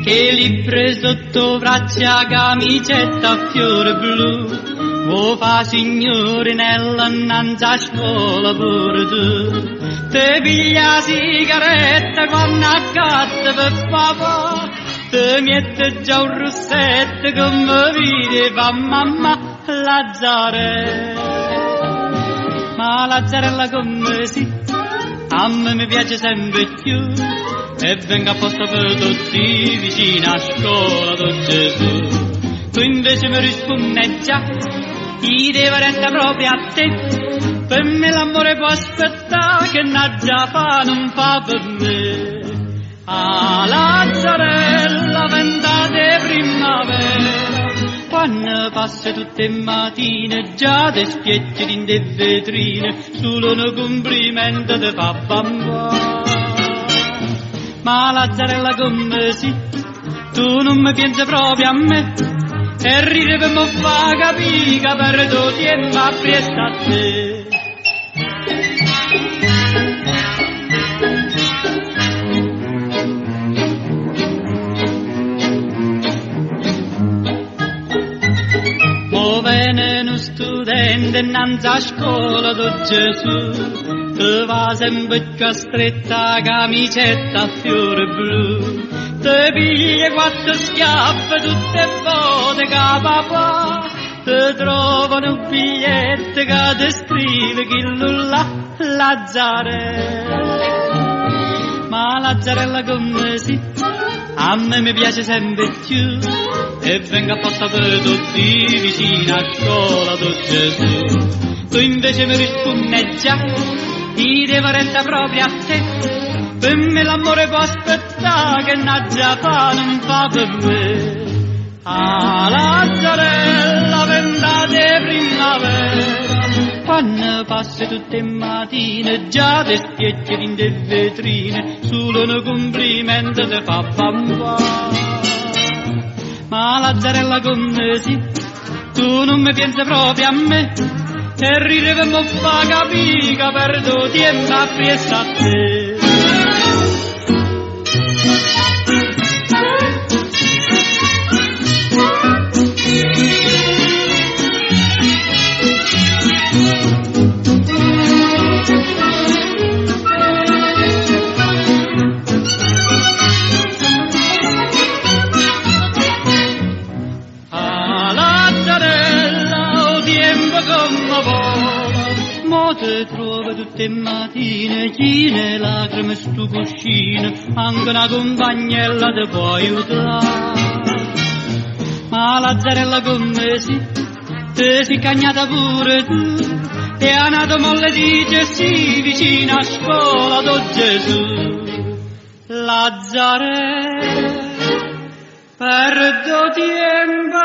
Che li preso sotto braccia camicetta a fiore blu, vuoi fa signore nell'annanza a scuola pure tu. Te piglia la sigaretta quando accatta per papà, te mette già un rossetto come vede fa mamma Lazzarella. Ma Lazzarella come si, a me mi piace sempre più, e venga apposta per tutti vicino a scuola do Gesù. Tu invece mi rispondi già, ti devo rendere proprio a te, per me l'amore può aspettare, che n'a già fa non fa per me. Ah, Lazzarella, ventate primavera, quando passa tutte le mattine, già te spieggi in de vetrine, solo un complimento te fa bambà. Ma Lazzarella come si, tu non mi pensi proprio a me, e ridere per me fa capire che perdo tempo a presto a te. Mo viene uno studente innanzi a scuola do Gesù, te va sempre più a stretta camicetta a fiore blu, te piglia quattro schiaffe tutte volte che papà, te trovano un biglietto che te scrive chi là Lazzarella. Ma Lazzarella come si, a me mi piace sempre più, e venga apposta per tutti vicino a scuola do Gesù. Tu invece mi rispondi già, ti devo rendere proprio a te, per me l'amore può aspettare, che n'a già fa non fa per me. Ah, Lazzarella, ventate primavera, quando passi tutte le mattine, già te spieggi in de vetrine, solo un complimento te fa bambà. Ma Lazzarella come si, tu non mi pensi proprio a me, e ridere per me fa capire che perdo tempo a presto a te. Mo te trovo tutte le mattine, chine lacrime stu cuscino, anche una compagnella te può aiutare. Ma Lazzarella come si, te si cagnata pure tu, e a nato molle dice sì, vicino a scuola do Gesù. Lazzarella, perdo tempo